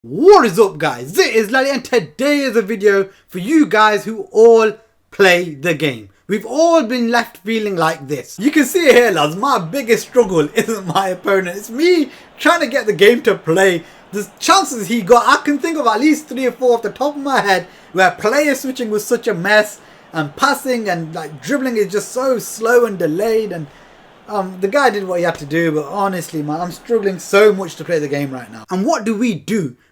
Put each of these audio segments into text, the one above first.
What is up, guys? It is Lally and today is a video for you guys who all play the game. We've all been left feeling like this. You can see here, lads, my biggest struggle isn't my opponent. It's me trying to get the game to play. The chances he got, I can think of at least 3 or 4 off the top of my head where player switching was such a mess and passing and like dribbling is just so slow and delayed, and the guy did what he had to do, but honestly, man, I'm struggling so much to play the game right now. And what do?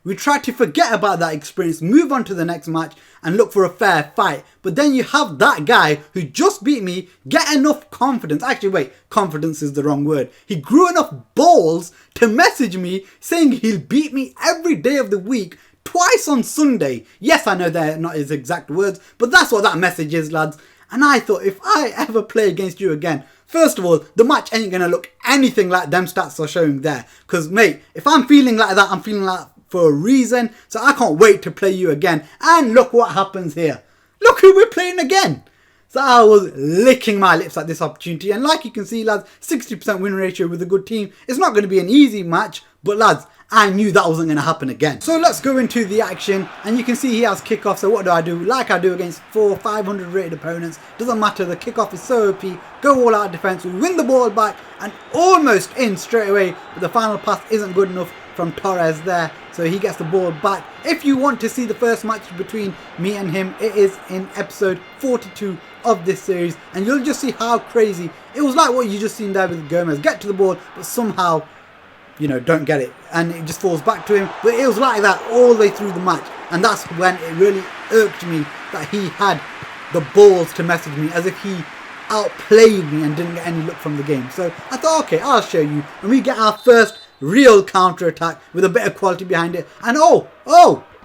We try to forget about that experience, move on to the next match, and look for a fair fight. But then you have that guy who just beat me get enough confidence. Actually, wait, confidence is the wrong word. He grew enough balls to message me saying he'll beat me every day of the week, twice on Sunday. Yes, I know they're not his exact words, but that's what that message is, lads. And I thought, if I ever play against you again, first of all, the match ain't going to look anything like them stats are showing there. Because, mate, if I'm feeling like that, I'm feeling like that for a reason. So I can't wait to play you again. And look what happens here. Look who we're playing again. So I was licking my lips at this opportunity. And like you can see, lads, 60% win ratio with a good team. It's not going to be an easy match. But, lads, I knew that wasn't going to happen again. So let's go into the action, and you can see he has kickoff. So what do? Like I do against 400-500 rated opponents. Doesn't matter, the kickoff is so OP. Go all out defense, we win the ball back and almost in straight away, but the final pass isn't good enough from Torres there, so he gets the ball back. If you want to see the first match between me and him, it is in episode 42 of this series, and you'll just see how crazy it was. Like what you just seen there with Gomez, get to the ball but somehow, you know, don't get it, and it just falls back to him. But it was like that all the way through the match, and that's when it really irked me that he had the balls to message me as if he outplayed me and didn't get any look from the game. So I thought, okay, I'll show you, and we get our first real counter attack with a bit of quality behind it, and oh,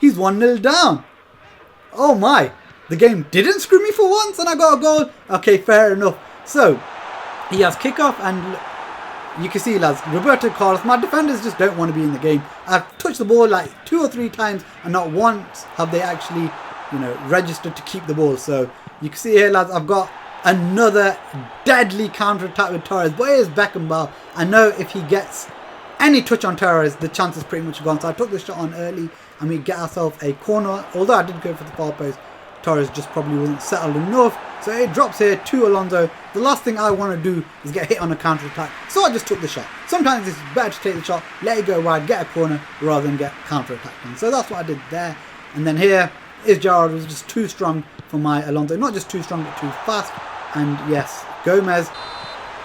he's 1-0 down. Oh my, the game didn't screw me for once and I got a goal. Okay, fair enough. So he has kickoff, and you can see, lads, Roberto Carlos, my defenders just don't want to be in the game. I've touched the ball like 2 or 3 times and not once have they actually, you know, registered to keep the ball. So you can see here, lads, I've got another deadly counter attack with Torres. But here's Beckenbauer. I know if he gets any touch on Torres, the chance is pretty much gone. So I took the shot on early and we get ourselves a corner. Although I did go for the far post, Torres just probably wasn't settled enough. So it drops here to Alonso. The last thing I want to do is get hit on a counter attack, so I just took the shot. Sometimes it's better to take the shot, let it go wide, get a corner, rather than get counter attacked. So that's what I did there. And then here is Gerrard, was just too strong for my Alonso. Not just too strong, but too fast. And yes, Gomez,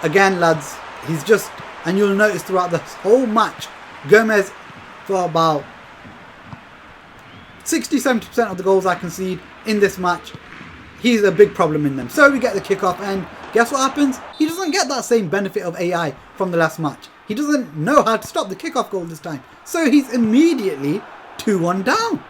again, lads, he's just, and you'll notice throughout this whole match, Gomez, for about 60-70% of the goals I concede in this match, he's a big problem in them. So we get the kickoff, and guess what happens? He doesn't get that same benefit of AI from the last match. He doesn't know how to stop the kickoff goal this time. So he's immediately 2-1 down.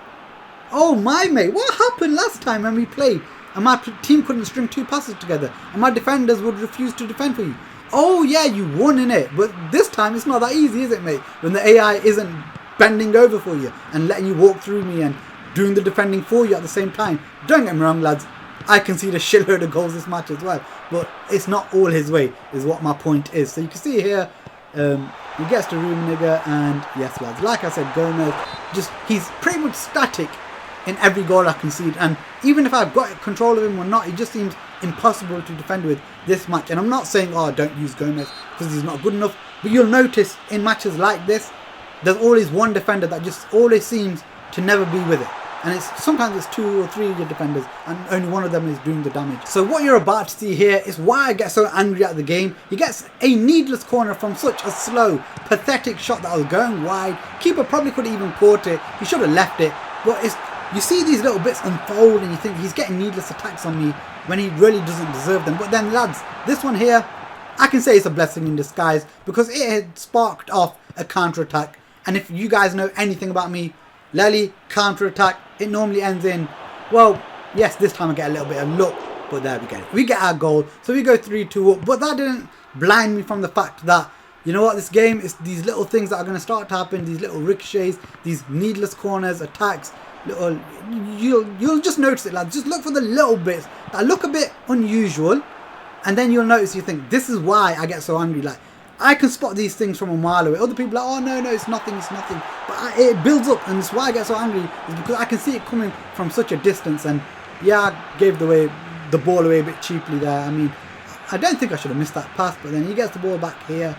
Oh my, mate, what happened last time when we played and my team couldn't string 2 passes together and my defenders would refuse to defend for you? Oh yeah, you won in it, but this time it's not that easy, is it, mate? When the AI isn't bending over for you and letting you walk through me and doing the defending for you at the same time. Don't get me wrong, lads, I concede a shitload of goals this match as well, but it's not all his way, is what my point is. So you can see here, he gets to Rummenigge, and yes, lads, like I said, Gomez, just, he's pretty much static in every goal I concede, and even if I've got control of him or not, he just seems impossible to defend with this match. And I'm not saying, oh, don't use Gomez because he's not good enough, but you'll notice in matches like this, there's always one defender that just always seems to never be with it. And it's sometimes it's 2 or 3 of your defenders and only one of them is doing the damage. So what you're about to see here is why I get so angry at the game. He gets a needless corner from such a slow, pathetic shot that was going wide. Keeper probably could have even caught it. He should have left it. But it's, you see these little bits unfold and you think he's getting needless attacks on me when he really doesn't deserve them. But then, lads, this one here, I can say it's a blessing in disguise because it had sparked off a counter attack. And if you guys know anything about me, Lally, counter attack, it normally ends in, well, yes, this time I get a little bit of luck, but there we get it. We get our goal, so we go 3-2 up, but that didn't blind me from the fact that, you know what, this game is these little things that are going to start to happen, these little ricochets, these needless corners, attacks, little, you'll just notice it, lads. Just look for the little bits that look a bit unusual, and then you'll notice, you think, this is why I get so angry. Like, I can spot these things from a mile away. Other people are like, oh no, it's nothing, it's nothing. But it builds up, and that's why I get so angry, is because I can see it coming from such a distance. And yeah, I gave the ball away a bit cheaply there. I mean, I don't think I should have missed that pass, but then he gets the ball back here,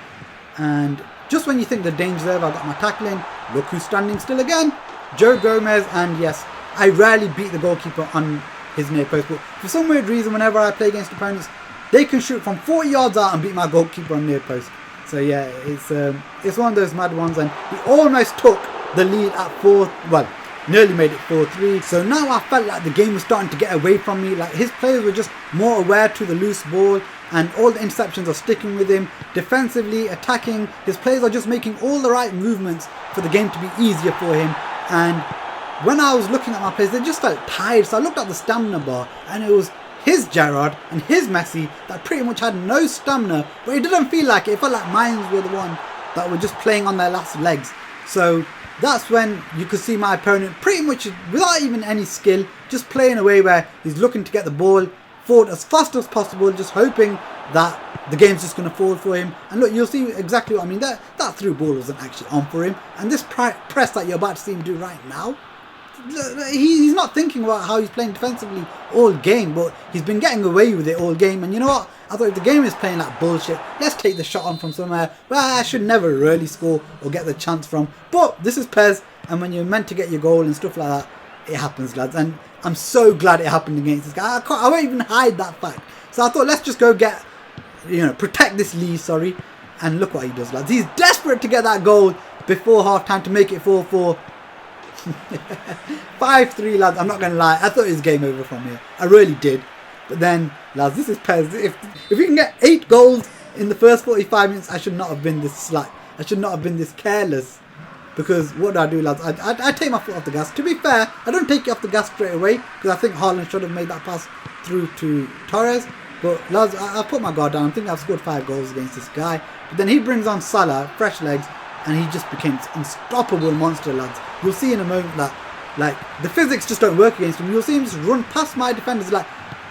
and just when you think the danger's over, I got my tackling. Look who's standing still again, Joe Gomez. And yes, I rarely beat the goalkeeper on his near post, but for some weird reason, whenever I play against opponents, they can shoot from 40 yards out and beat my goalkeeper on near post. So yeah, it's one of those mad ones, and he almost took the lead at 4, well, nearly made it 4-3. So now I felt like the game was starting to get away from me. Like his players were just more aware to the loose ball, and all the interceptions are sticking with him. Defensively, attacking, his players are just making all the right movements for the game to be easier for him. And when I was looking at my players, they just felt tired. So I looked at the stamina bar, and it was his Gerrard and his Messi that pretty much had no stamina, but it didn't feel like it. It felt like mine were the one that were just playing on their last legs. So that's when you could see my opponent pretty much without even any skill, just playing away where he's looking to get the ball forward as fast as possible, just hoping that the game's just going to fall for him. And look, you'll see exactly what I mean. That through ball wasn't actually on for him, and this press that you're about to see him do right now, he's not thinking about how he's playing defensively all game, but he's been getting away with it all game. And you know what? I thought if the game is playing like bullshit, let's take the shot on from somewhere where I should never really score or get the chance from. But this is PES, and when you're meant to get your goal and stuff like that, it happens, lads. And I'm so glad it happened against this guy. I won't even hide that fact. So I thought, let's just go get, protect this lead, sorry. And look what he does, lads. He's desperate to get that goal before half time to make it 4-4. 5-3, lads. I'm not going to lie, I thought it was game over from here. I really did. But then, lads, this is PES. If we can get 8 goals in the first 45 minutes, I should not have been this slack. I should not have been this careless. Because what do I do, lads? I take my foot off the gas. To be fair, I don't take it off the gas straight away, because I think Haaland should have made that pass through to Torres. But lads, I put my guard down. I think I've scored 5 goals against this guy. But then he brings on Salah, fresh legs, and he just became this unstoppable monster, lads. You'll see in a moment that, like, the physics just don't work against him. You'll see him just run past my defenders. Like,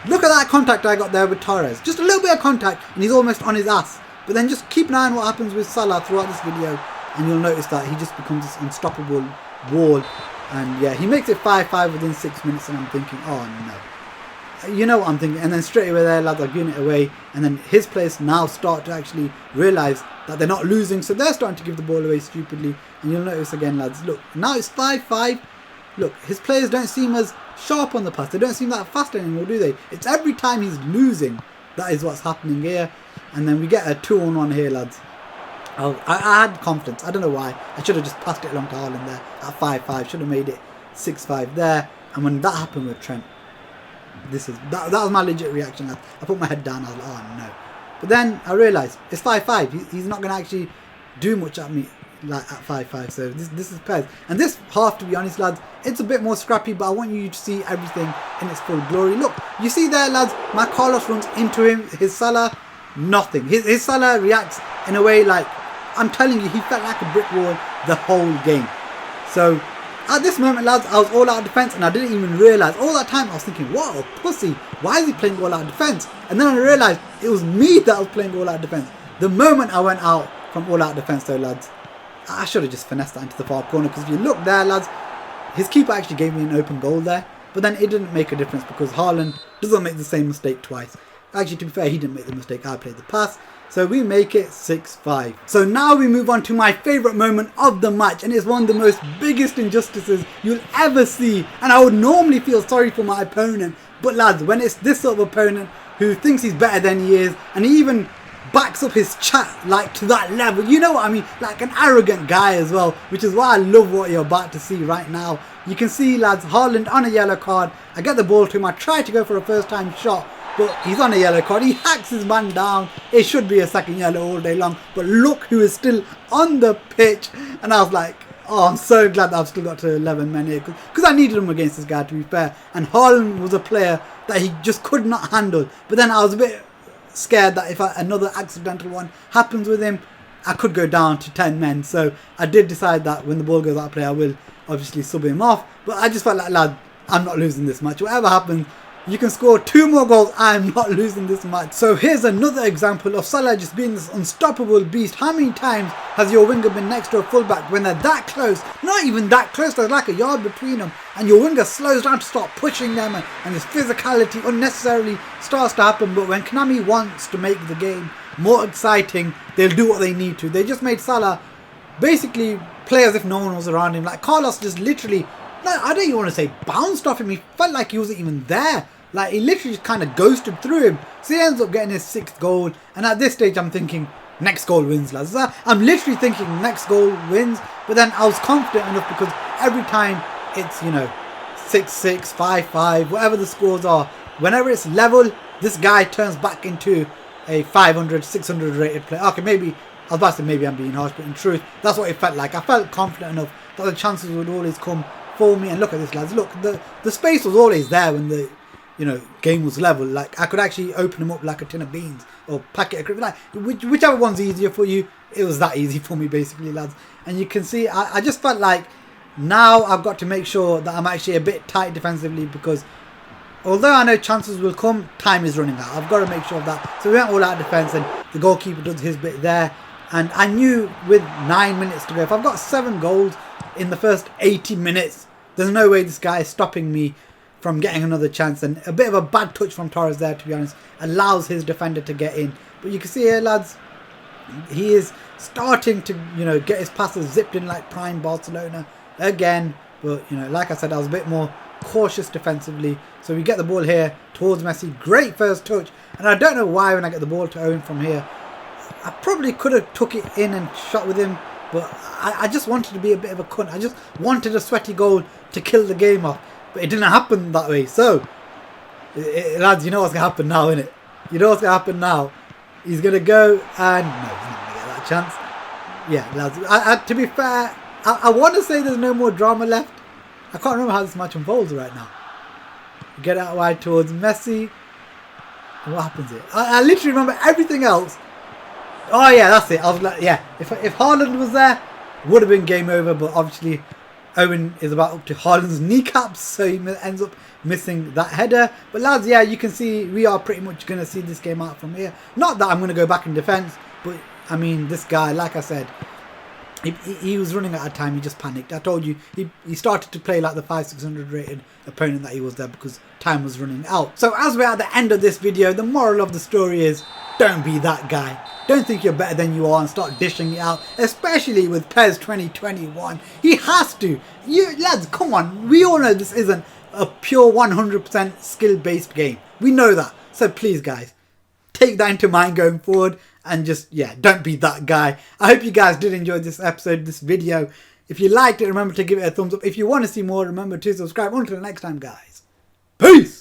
look at that contact I got there with Torres. Just a little bit of contact, and he's almost on his ass. But then just keep an eye on what happens with Salah throughout this video, and you'll notice that he just becomes this unstoppable wall. And yeah, he makes it 5-5 within 6 minutes, and I'm thinking, oh no. You know what I'm thinking. And then straight away there, lads, are giving it away. And then his players now start to actually realise that they're not losing, so they're starting to give the ball away stupidly. And you'll notice again, lads, look, now it's 5-5. Look, his players don't seem as sharp on the pass. They don't seem that fast anymore, do they? It's every time he's losing. That is what's happening here. And then we get a 2-on-1 here, lads. I had confidence. I don't know why. I should have just passed it along to Haaland there at 5-5. Should have made it 6-5 there. And when that happened with Trent, that was my legit reaction. I put my head down. I was like, oh no. But then I realised it's 5-5. He's not going to actually do much at me like at 5-5. So this is PES. And this half, to be honest, lads, it's a bit more scrappy, but I want you to see everything in its full glory. Look, you see there, lads, my Carlos runs into him. His Salah, nothing. His Salah reacts in a way like, I'm telling you, he felt like a brick wall the whole game. So at this moment, lads, I was all out of defence, and I didn't even realise. All that time I was thinking, what a pussy. Why is he playing all out of defence? And then I realised it was me that was playing all out of defence. The moment I went out from all out defence though, lads, I should have just finessed that into the far corner, because if you look there, lads, his keeper actually gave me an open goal there. But then it didn't make a difference, because Haaland doesn't make the same mistake twice. Actually, to be fair, he didn't make the mistake. I played the pass. So we make it 6-5. So now we move on to my favourite moment of the match, and it's one of the most biggest injustices you'll ever see. And I would normally feel sorry for my opponent, but lads, when it's this sort of opponent who thinks he's better than he is, and he even backs up his chat like to that level, you know what I mean, like an arrogant guy as well, which is why I love what you're about to see right now. You can see, lads, Haaland on a yellow card. I get the ball to him, I try to go for a first time shot, but he's on a yellow card. He hacks his man down. It should be a second yellow all day long, but look who is still on the pitch. And I was like, oh, I'm so glad that I've still got to 11 men here, because I needed him against this guy, to be fair. And Haaland was a player that he just could not handle. But then I was a bit scared that if another accidental one happens with him, I could go down to 10 men. So I did decide that when the ball goes out of play, I will obviously sub him off. But I just felt like, lad, I'm not losing this match. Whatever happens, You can score 2 more goals. I'm not losing this match. So here's another example of Salah just being this unstoppable beast. How many times has your winger been next to a fullback when they're that close? Not even that close. There's like a yard between them. And your winger slows down to start pushing them. And this physicality unnecessarily starts to happen. But when Konami wants to make the game more exciting, they'll do what they need to. They just made Salah basically play as if no one was around him. Like Carlos just literally, I don't even want to say bounced off him. He felt like he wasn't even there. Like, he literally just kind of ghosted through him. So he ends up getting his 6th goal. And at this stage, I'm thinking, next goal wins, lads. I'm literally thinking next goal wins. But then I was confident enough because every time it's, 6-6, 5-5, whatever the scores are, whenever it's level, this guy turns back into a 500, 600 rated player. Okay, maybe, I was about to say maybe I'm being harsh, but in truth, that's what it felt like. I felt confident enough that the chances would always come for me. And look at this, lads. Look, the space was always there when the game was level. Like, I could actually open them up like a tin of beans or packet of cricket. Like, whichever one's easier for you, it was that easy for me, basically, lads. And you can see, I just felt like now I've got to make sure that I'm actually a bit tight defensively because although I know chances will come, time is running out. I've got to make sure of that. So we went all out defence and the goalkeeper does his bit there. And I knew with 9 minutes to go, if I've got 7 goals in the first 80 minutes, there's no way this guy is stopping me from getting another chance. And a bit of a bad touch from Torres there, to be honest, allows his defender to get in. But you can see here, lads, he is starting to, get his passes zipped in like prime Barcelona again. But, like I said, I was a bit more cautious defensively. So we get the ball here towards Messi. Great first touch. And I don't know why when I get the ball to Owen from here, I probably could have took it in and shot with him. But I just wanted to be a bit of a cunt. I just wanted a sweaty goal to kill the game off. But it didn't happen that way. So, lads, you know what's going to happen now, innit? You know what's going to happen now. He's going to go and... No, he's not going to get that chance. Yeah, lads. To be fair, I want to say there's no more drama left. I can't remember how this match unfolds right now. Get out wide towards Messi. And what happens here? I literally remember everything else. Oh, yeah, that's it. I was like, yeah. If Haaland was there, would have been game over. But obviously... Owen is about up to Haaland's kneecaps, so he ends up missing that header. But lads, yeah, you can see we are pretty much going to see this game out from here. Not that I'm going to go back in defence, but I mean, this guy, like I said, he was running out of time. He just panicked. I told you, he started to play like the 500-600 rated opponent that he was there because time was running out. So as we're at the end of this video, the moral of the story is, don't be that guy. Don't think you're better than you are and start dishing it out, especially with PES 2021. He has to. You lads, come on. We all know this isn't a pure 100% skill-based game. We know that. So please, guys, take that into mind going forward and just, yeah, don't be that guy. I hope you guys did enjoy this episode, this video. If you liked it, remember to give it a thumbs up. If you want to see more, remember to subscribe. Until next time, guys. Peace!